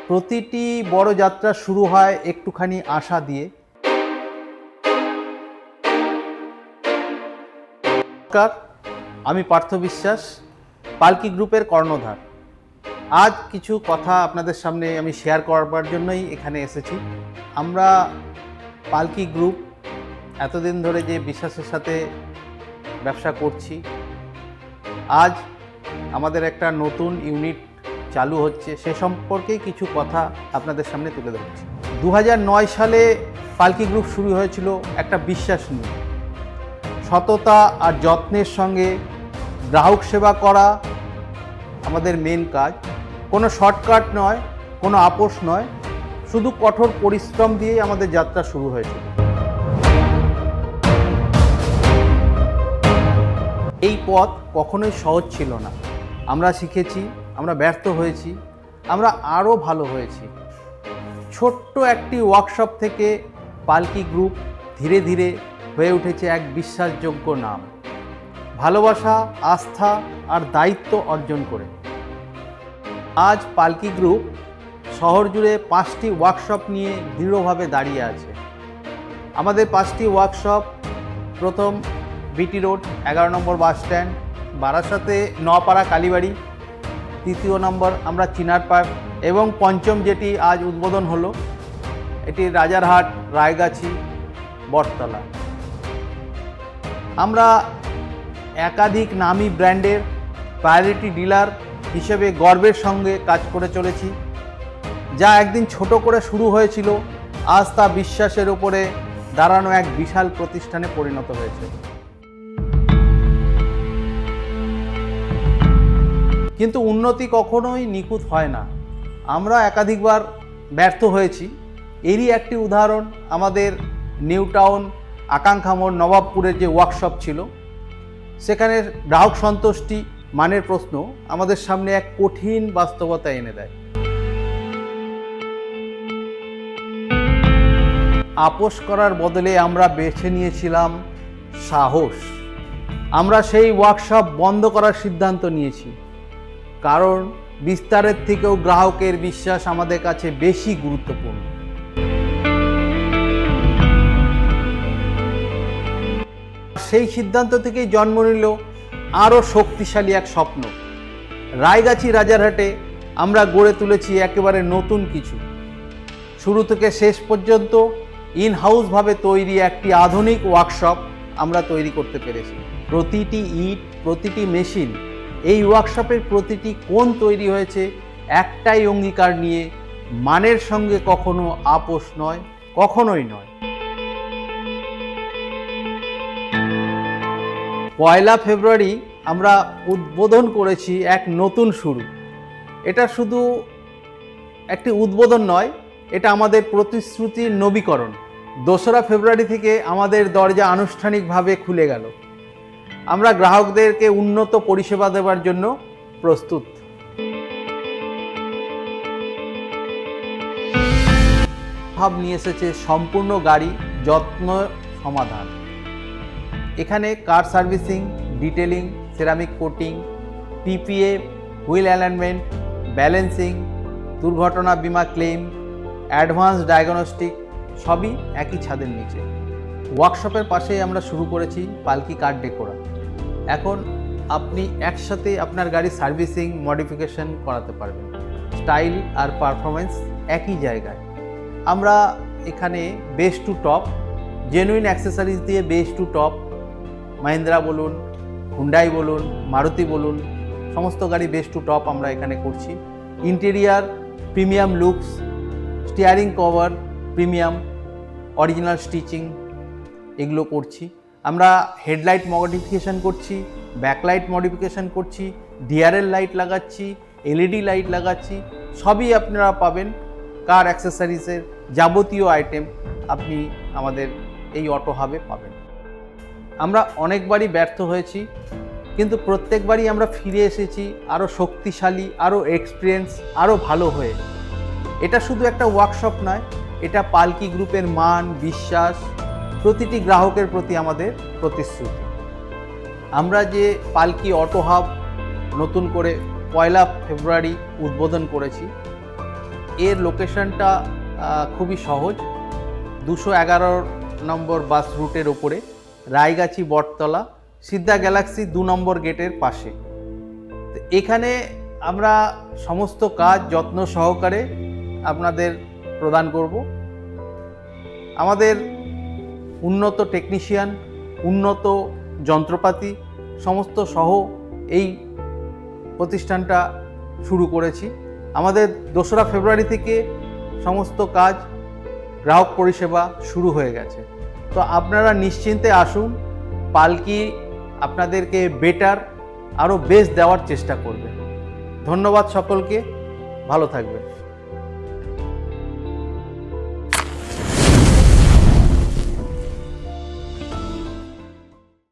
প্রতিটি বড় যাত্রা শুরু হয় একটুখানি আশা দিয়ে। নমস্কার, আমি পার্থ বিশ্বাস, পালকি গ্রুপের কর্ণধার। আজ কিছু কথা আপনাদের সামনে আমি শেয়ার করবার জন্যই এখানে এসেছি। আমরা পালকি গ্রুপ এতদিন ধরে যে বিশ্বাসের সাথে ব্যবসা করছি, আজ আমাদের একটা নতুন ইউনিট চালু হচ্ছে, সে সম্পর্কেই কিছু কথা আপনাদের সামনে তুলে ধরছি। 2009 সালে পালকি গ্রুপ শুরু হয়েছিল একটা বিশ্বাস নিয়ে। সততা আর যত্নের সঙ্গে গ্রাহক সেবা করা আমাদের মেন কাজ। কোনো শর্টকাট নয়, কোনো আপোষ নয়, শুধু কঠোর পরিশ্রম দিয়েই আমাদের যাত্রা শুরু হয়েছিল। এই পথ কখনোই সহজ ছিল না। আমরা শিখেছি, আমরা ব্যর্থ হয়েছি, আমরা আরও ভালো হয়েছি। ছোট্ট একটি ওয়ার্কশপ থেকে পালকি গ্রুপ ধীরে ধীরে হয়ে উঠেছে এক বিশ্বাসযোগ্য নাম, ভালোবাসা, আস্থা আর দায়িত্ব অর্জন করে। আজ পালকি গ্রুপ শহর জুড়ে 5টি ওয়ার্কশপ নিয়ে দৃঢ়ভাবে দাঁড়িয়ে আছে। আমাদের 5টি ওয়ার্কশপ, প্রথম বিটি রোড 11 নম্বর বাস স্ট্যান্ড, বারাসাতে নপাড়া কালীবাড়ি, তৃতীয় নম্বর আমরা চিনার পার্ক, এবং পঞ্চম যেটি আজ উদ্বোধন হলো এটি রাজারহাট, রায়গাছি, বটতলা। আমরা একাধিক নামী ব্র্যান্ডের প্রায়োরিটি ডিলার হিসেবে গর্বের সঙ্গে কাজ করে চলেছি। যা একদিন ছোট করে শুরু হয়েছিল, আজ তা বিশ্বাসের উপরে দাঁড়ানো এক বিশাল প্রতিষ্ঠানে পরিণত হয়েছে। কিন্তু উন্নতি কখনোই নিখুঁত হয় না। আমরা একাধিকবার ব্যর্থ হয়েছি। এরই একটি উদাহরণ আমাদের নিউ টাউন আকাঙ্ক্ষা মোড় নবাবপুরের যে ওয়ার্কশপ ছিল, সেখানে গ্রাহক সন্তুষ্টি মানের প্রশ্ন আমাদের সামনে এক কঠিন বাস্তবতা এনে দেয়। আপোষ করার বদলে আমরা বেছে নিয়েছিলাম সাহস। আমরা সেই ওয়ার্কশপ বন্ধ করার সিদ্ধান্ত নিয়েছি, কারণ বিস্তারের থেকেও গ্রাহকের বিশ্বাস আমাদের কাছে বেশি গুরুত্বপূর্ণ। সেই সিদ্ধান্ত থেকেই জন্ম নিল আরও শক্তিশালী এক স্বপ্ন। রায়গাছি রাজারহাটে আমরা গড়ে তুলেছি একেবারে নতুন কিছু। শুরু থেকে শেষ পর্যন্ত ইন হাউসভাবে তৈরি একটি আধুনিক ওয়ার্কশপ আমরা তৈরি করতে পেরেছি। প্রতিটি ইট, প্রতিটি মেশিন, এই ওয়ার্কশপের প্রতিটি কোণ তৈরি হয়েছে একটাই অঙ্গীকার নিয়ে, মানের সঙ্গে কখনো আপোষ নয়, কখনোই নয়। 1 ফেব্রুয়ারি আমরা উদ্বোধন করেছি এক নতুন শুরু। এটা শুধু একটি উদ্বোধন নয়, এটা আমাদের প্রতিশ্রুতির নবীকরণ। 2রা ফেব্রুয়ারি থেকে আমাদের দরজা আনুষ্ঠানিকভাবে খুলে গেল। আমরা গ্রাহকদেরকে উন্নত পরিষেবা দেওয়ার জন্য প্রস্তুত। ভাব নিয়ে এসেছে সম্পূর্ণ গাড়ি যত্ন সমাধান। এখানে car servicing, detailing, ceramic coating, PPA, wheel alignment, balancing, দুর্ঘটনা বিমা ক্লেম, অ্যাডভান্স ডায়াগনস্টিক সবই একই ছাদের নিচে। ওয়ার্কশপের পাশেই আমরা শুরু করেছি পালকি কার ডেকোরা। এখন আপনি একসাথে আপনার গাড়ি সার্ভিসিং, মডিফিকেশন করাতে পারবেন। স্টাইল আর পারফরমেন্স একই জায়গায়। আমরা এখানে base to top, genuine accessories দিয়ে বেস টু টপ, মাহিন্দ্রা বলুন, হুন্ডাই বলুন, মারুতি বলুন, সমস্ত গাড়ি বেস টু টপ আমরা এখানে করছি। Interior premium looks, steering cover premium, original stitching এগুলো করছি। আমরা হেডলাইট মডিফিকেশান করছি, ব্যাকলাইট মডিফিকেশান করছি, ডিআরএল লাইট লাগাচ্ছি, এলইডি লাইট লাগাচ্ছি। সবই আপনারা পাবেন। কার অ্যাক্সেসরিজের যাবতীয় আইটেম আপনি আমাদের এই অটো হাবে পাবেন। আমরা অনেকবারই ব্যর্থ হয়েছি, কিন্তু প্রত্যেকবারই আমরা ফিরে এসেছি আরও শক্তিশালী, আরও এক্সপিরিয়েন্স, আরও ভালো হয়ে। এটা শুধু একটা ওয়ার্কশপ নয়, এটা পালকি গ্রুপের মান, বিশ্বাস, প্রতিটি গ্রাহকের প্রতি আমাদের প্রতিশ্রুতি। আমরা যে পালকি অটো হাব নতুন করে 1 ফেব্রুয়ারি উদ্বোধন করেছি, এর লোকেশনটা খুবই সহজ, 211 নম্বর বাস রুটের ওপরে, রায়গাছি বটতলা, সিদ্ধা গ্যালাক্সি 2 নম্বর গেটের পাশে। তো এখানে আমরা সমস্ত কাজ যত্ন সহকারে আপনাদের প্রদান করব। আমাদের উন্নত টেকনিশিয়ান, উন্নত যন্ত্রপাতি সমস্ত সহ এই প্রতিষ্ঠানটা শুরু করেছি। আমাদের 2রা ফেব্রুয়ারি থেকে সমস্ত কাজ, গ্রাহক পরিষেবা শুরু হয়ে গেছে। তো আপনারা নিশ্চিন্তে আসুন, পালকি আপনাদেরকে বেটার, আরও বেস্ট দেওয়ার চেষ্টা করবে। ধন্যবাদ সকলকে, ভালো থাকবেন।